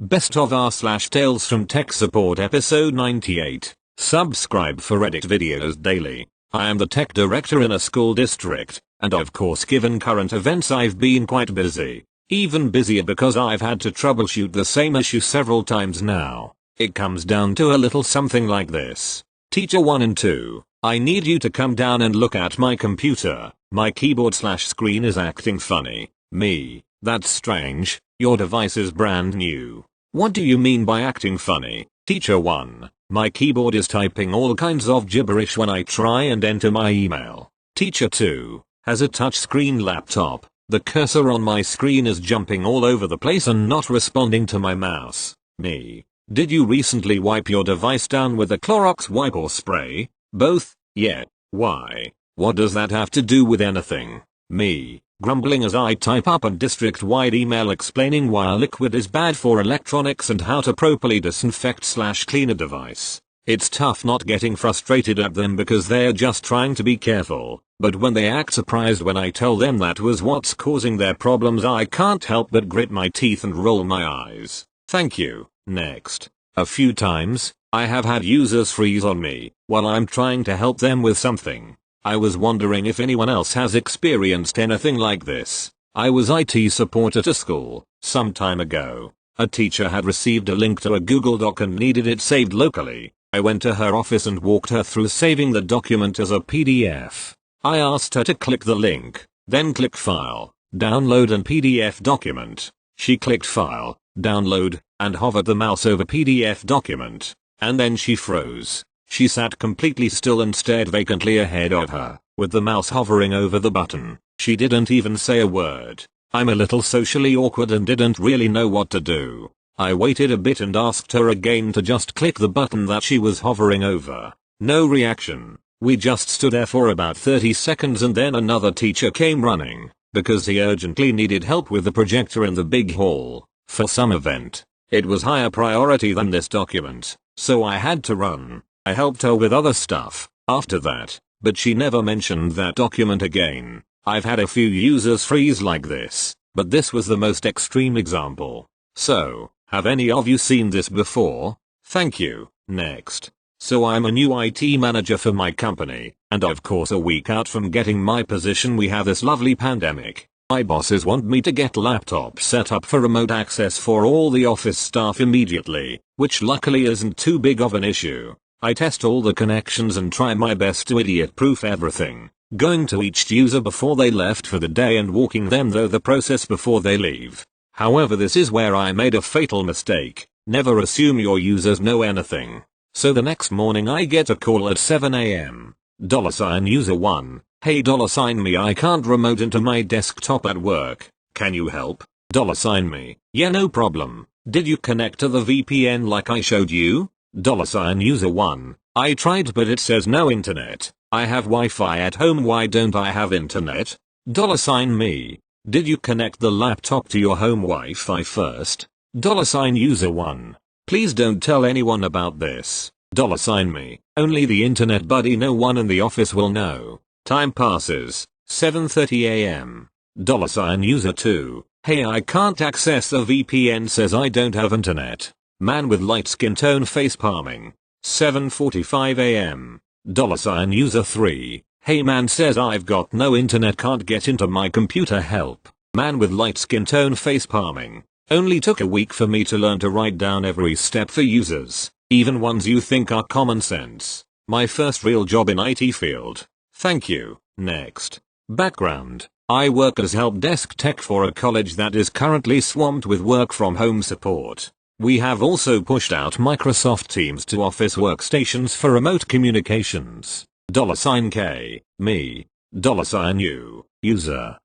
Best of r/ Tales from Tech Support episode 98. Subscribe for Reddit videos daily. I am the tech director in a school district, and of course given current events I've been quite busy. Even busier because I've had to troubleshoot the same issue several times now. It comes down to a little something like this. Teacher 1 and 2, I need you to come down and look at my computer. My keyboard/screen is acting funny. Me, that's strange. Your device is brand new. What do you mean by acting funny? Teacher 1, my keyboard is typing all kinds of gibberish when I try and enter my email. Teacher 2, has a touchscreen laptop. The cursor on my screen is jumping all over the place and not responding to my mouse. Me, did you recently wipe your device down with a Clorox wipe or spray? Both? Yeah. Why? What does that have to do with anything? Me, grumbling as I type up a district-wide email explaining why a liquid is bad for electronics and how to properly disinfect/clean a device. It's tough not getting frustrated at them because they're just trying to be careful, but when they act surprised when I tell them that was what's causing their problems, I can't help but grit my teeth and roll my eyes. Thank you. Next. A few times, I have had users freeze on me while I'm trying to help them with something. I was wondering if anyone else has experienced anything like this. I was IT support at a school some time ago. A teacher had received a link to a Google Doc and needed it saved locally. I went to her office and walked her through saving the document as a PDF. I asked her to click the link, then click File, Download and PDF document. She clicked File, Download, and hovered the mouse over PDF document, and then she froze. She sat completely still and stared vacantly ahead of her, with the mouse hovering over the button. She didn't even say a word. I'm a little socially awkward and didn't really know what to do. I waited a bit and asked her again to just click the button that she was hovering over. No reaction. We just stood there for about 30 seconds and then another teacher came running, because he urgently needed help with the projector in the big hall, for some event. It was higher priority than this document, so I had to run. I helped her with other stuff after that, but she never mentioned that document again. I've had a few users freeze like this, but this was the most extreme example. So, have any of you seen this before? Thank you. Next. So I'm a new IT manager for my company, and of course a week out from getting my position we have this lovely pandemic. My bosses want me to get laptops set up for remote access for all the office staff immediately, which luckily isn't too big of an issue. I test all the connections and try my best to idiot-proof everything, going to each user before they left for the day and walking them through the process before they leave. However, this is where I made a fatal mistake. Never assume your users know anything. So the next morning I get a call at 7 a.m. $user 1, hey $me, I can't remote into my desktop at work. Can you help? $me, yeah, no problem. Did you connect to the VPN like I showed you? $user 1, I tried but it says no internet. I have Wi-Fi at home, why don't I have internet? $me, did you connect the laptop to your home Wi-Fi first? $user 1, please don't tell anyone about this. $me, only the internet buddy, no one in the office will know. Time passes. 7:30 a.m. $user 2, hey, I can't access the VPN, says I don't have internet. Man with light skin tone face palming. 7:45 a.m. $user 3, hey, man says I've got no internet, can't get into my computer, help. Man with light skin tone face palming. Only took a week for me to learn to write down every step for users, even ones you think are common sense. My first real job in IT field. Thank you. Next. Background. I work as help desk tech for a college that is currently swamped with work from home support. We have also pushed out Microsoft Teams to Office workstations for remote communications. $K, me. $U, user.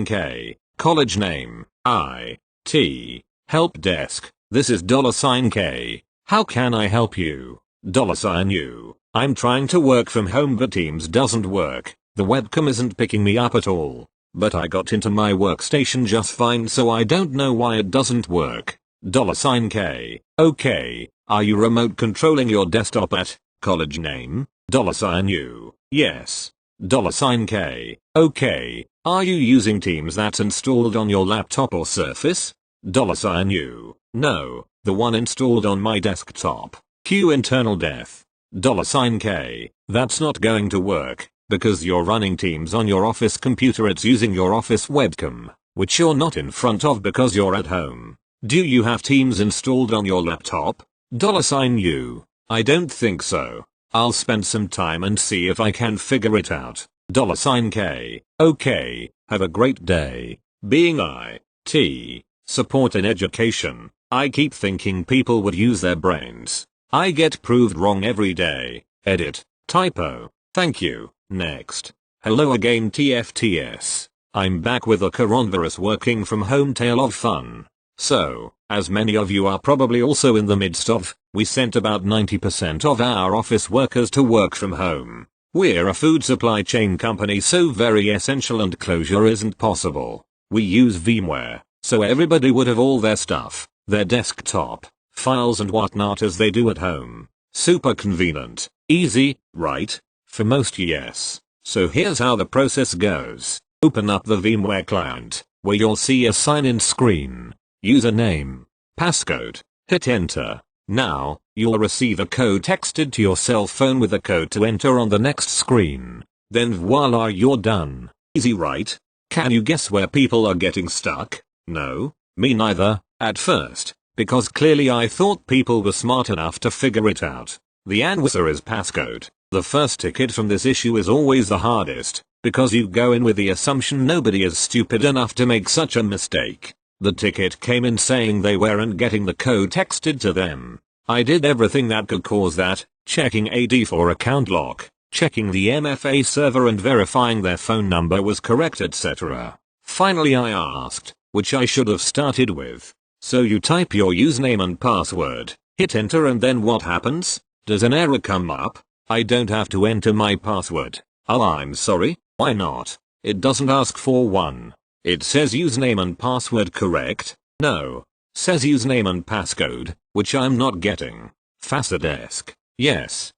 $K, college name, IT, help desk, this is $K. How can I help you? $U, I'm trying to work from home but Teams doesn't work, the webcam isn't picking me up at all, but I got into my workstation just fine, so I don't know why it doesn't work. $K, okay, are you remote controlling your desktop at, college name? $U, yes. $K, okay, are you using Teams that's installed on your laptop or Surface? $U, No, the one installed on my desktop. Q internal def. $K. That's not going to work, because you're running Teams on your office computer. It's using your office webcam, which you're not in front of because you're at home. Do you have Teams installed on your laptop? $U. I don't think so. I'll spend some time and see if I can figure it out. $K. Okay, have a great day. Being IT support in education, I keep thinking people would use their brains. I get proved wrong every day. Edit. Typo. Thank you. Next. Hello again TFTS. I'm back with a coronavirus working from home tale of fun. So, as many of you are probably also in the midst of, we sent about 90% of our office workers to work from home. We're a food supply chain company, so very essential and closure isn't possible. We use VMware, so everybody would have all their stuff, their desktop, files and whatnot as they do at home. Super convenient. Easy, right? For most, yes. So here's how the process goes. Open up the VMware client, where you'll see a sign-in screen. Username. Passcode. Hit enter. Now, you'll receive a code texted to your cell phone with the code to enter on the next screen. Then voila, you're done. Easy, right? Can you guess where people are getting stuck? No, me neither, at first, because clearly I thought people were smart enough to figure it out. The answer is passcode. The first ticket from this issue is always the hardest, because you go in with the assumption nobody is stupid enough to make such a mistake. The ticket came in saying they weren't getting the code texted to them. I did everything that could cause that, checking AD for account lock, checking the MFA server and verifying their phone number was correct, etc. Finally I asked, which I should have started with. So you type your username and password, hit enter, and then what happens? Does an error come up? I don't have to enter my password. Oh, I'm sorry, why not? It doesn't ask for one. It says username and password correct. No. Says username and passcode, which I'm not getting. Fastadesk. Yes.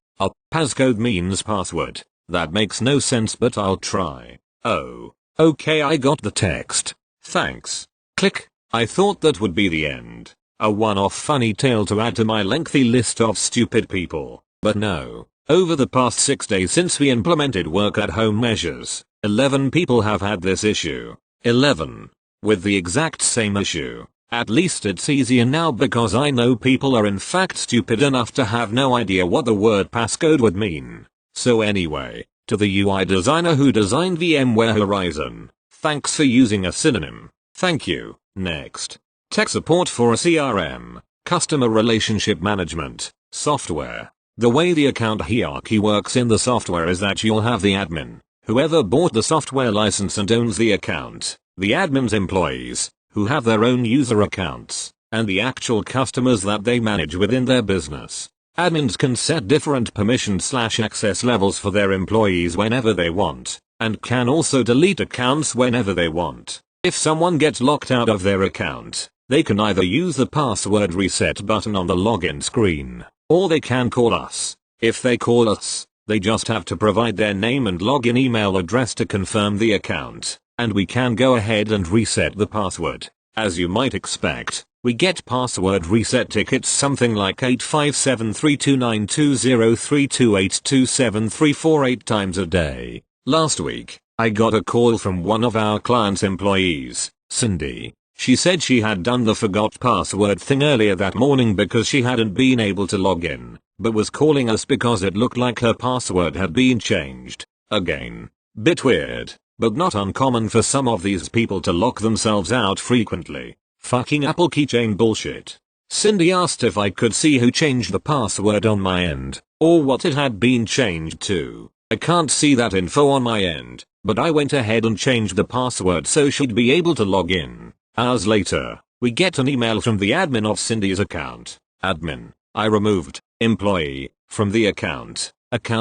Passcode means password. That makes no sense, but I'll try. Oh. Okay, I got the text. Thanks. Click. I thought that would be the end. A one-off funny tale to add to my lengthy list of stupid people. But no. Over the past 6 days since we implemented work-at-home measures, 11 people have had this issue. 11. With the exact same issue. At least it's easier now because I know people are in fact stupid enough to have no idea what the word passcode would mean. So anyway, to the UI designer who designed VMware Horizon, thanks for using a synonym. Thank you. Next. Tech support for a CRM, customer relationship management, software. The way the account hierarchy works in the software is that you'll have the admin, whoever bought the software license and owns the account, the admin's employees, who have their own user accounts, and the actual customers that they manage within their business. Admins can set different permission/access levels for their employees whenever they want, and can also delete accounts whenever they want. If someone gets locked out of their account, they can either use the password reset button on the login screen, or they can call us. If they call us, they just have to provide their name and login email address to confirm the account, and we can go ahead and reset the password. As you might expect, we get password reset tickets something like 857329203282734 times a day. Last week, I got a call from one of our client's employees, Cindy. She said she had done the forgot password thing earlier that morning because she hadn't been able to log in, but was calling us because it looked like her password had been changed. Again. Bit weird, but not uncommon for some of these people to lock themselves out frequently. Fucking Apple keychain bullshit. Cindy asked if I could see who changed the password on my end, or what it had been changed to. I can't see that info on my end, but I went ahead and changed the password so she'd be able to log in. Hours later, we get an email from the admin of Cindy's account. Admin, I removed employee from the account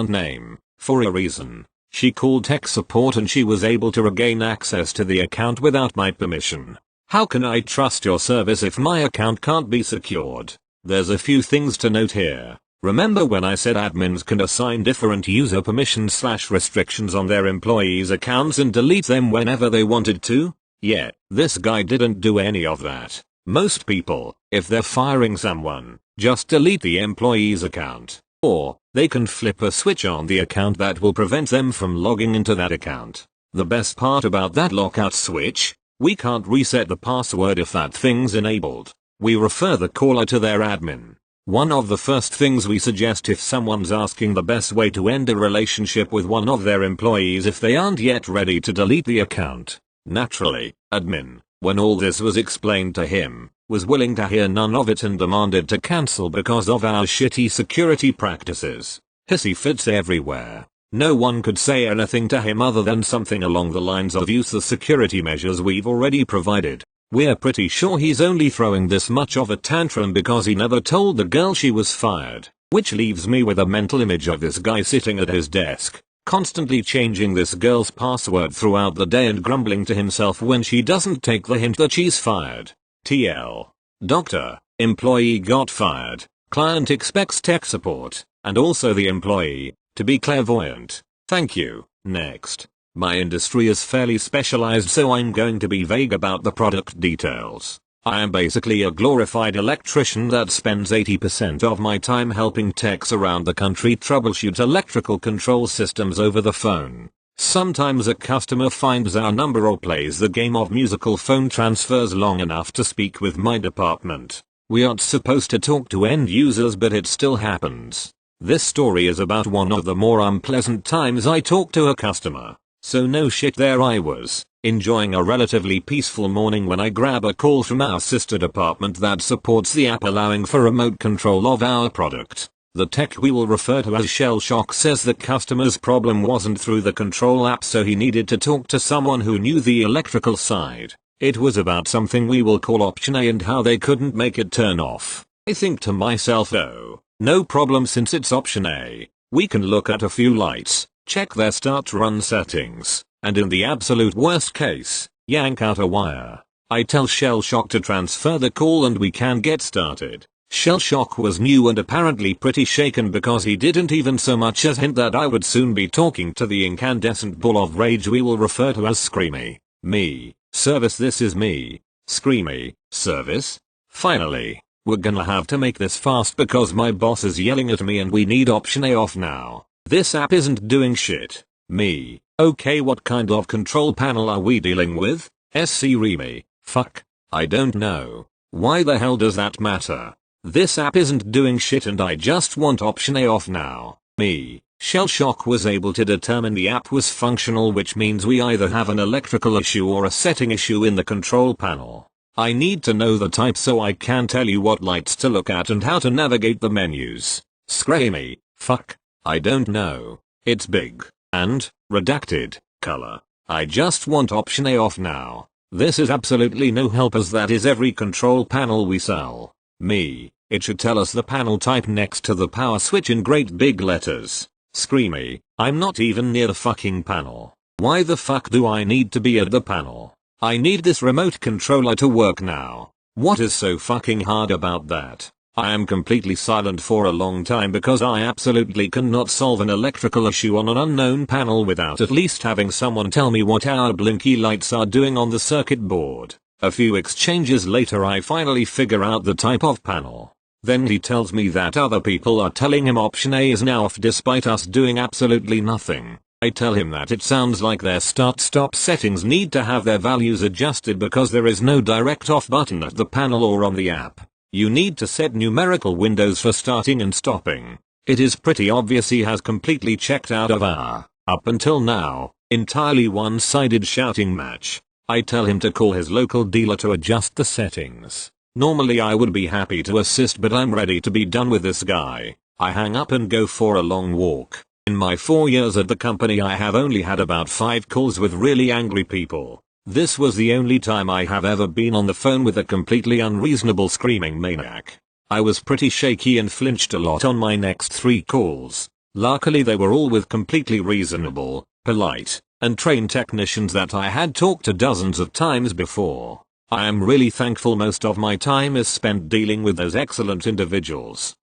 name, for a reason. She called tech support and she was able to regain access to the account without my permission. How can I trust your service if my account can't be secured? There's a few things to note here. Remember when I said admins can assign different user permissions/restrictions on their employees' accounts and delete them whenever they wanted to? Yeah, this guy didn't do any of that. Most people, If they're firing someone, just delete the employee's account. Or, they can flip a switch on the account that will prevent them from logging into that account. The best part about that lockout switch? We can't reset the password if that thing's enabled. We refer the caller to their admin. One of the first things we suggest if someone's asking the best way to end a relationship with one of their employees if they aren't yet ready to delete the account. Naturally, admin, when all this was explained to him, was willing to hear none of it and demanded to cancel because of our shitty security practices. Hissy fits everywhere. No one could say anything to him other than something along the lines of use the security measures we've already provided. We're pretty sure he's only throwing this much of a tantrum because he never told the girl she was fired. Which leaves me with a mental image of this guy sitting at his desk, constantly changing this girl's password throughout the day and grumbling to himself when she doesn't take the hint that she's fired. TL. Doctor, employee got fired, client expects tech support, and also the employee, to be clairvoyant. Thank you. Next. My industry is fairly specialized so I'm going to be vague about the product details. I am basically a glorified electrician that spends 80% of my time helping techs around the country troubleshoot electrical control systems over the phone. Sometimes a customer finds our number or plays the game of musical phone transfers long enough to speak with my department. We aren't supposed to talk to end users but it still happens. This story is about one of the more unpleasant times I talked to a customer. So no shit, there I was, enjoying a relatively peaceful morning when I grab a call from our sister department that supports the app allowing for remote control of our product. The tech we will refer to as Shell Shock says the customer's problem wasn't through the control app so he needed to talk to someone who knew the electrical side. It was about something we will call option A and how they couldn't make it turn off. I think to myself, oh, no problem since it's option A. We can look at a few lights, check their start run settings, and in the absolute worst case, yank out a wire. I tell Shell Shock to transfer the call and we can get started. Shell Shock was new and apparently pretty shaken because he didn't even so much as hint that I would soon be talking to the incandescent ball of rage we will refer to as Screamy. Me. Service, this is me. Screamy. Service? Finally. We're gonna have to make this fast because my boss is yelling at me and we need option A off now. This app isn't doing shit. Me. Okay, what kind of control panel are we dealing with? SC Remy. Fuck. I don't know. Why the hell does that matter? This app isn't doing shit and I just want option A off now. Me. Shell Shock was able to determine the app was functional, which means we either have an electrical issue or a setting issue in the control panel. I need to know the type so I can tell you what lights to look at and how to navigate the menus. Screamy. Fuck. I don't know. It's big. And, redacted, color. I just want option A off now. This is absolutely no help as that is every control panel we sell. Me. It should tell us the panel type next to the power switch in great big letters. Screamy. I'm not even near the fucking panel. Why the fuck do I need to be at the panel? I need this remote controller to work now. What is so fucking hard about that? I am completely silent for a long time because I absolutely cannot solve an electrical issue on an unknown panel without at least having someone tell me what our blinky lights are doing on the circuit board. A few exchanges later I finally figure out the type of panel. Then he tells me that other people are telling him option A is now off despite us doing absolutely nothing. I tell him that it sounds like their start-stop settings need to have their values adjusted because there is no direct off button at the panel or on the app. You need to set numerical windows for starting and stopping. It is pretty obvious he has completely checked out of our, up until now, entirely one-sided shouting match. I tell him to call his local dealer to adjust the settings. Normally I would be happy to assist but I'm ready to be done with this guy. I hang up and go for a long walk. In my 4 years at the company I have only had about 5 calls with really angry people. This was the only time I have ever been on the phone with a completely unreasonable screaming maniac. I was pretty shaky and flinched a lot on my next 3 calls. Luckily they were all with completely reasonable, polite, and trained technicians that I had talked to dozens of times before. I am really thankful most of my time is spent dealing with those excellent individuals.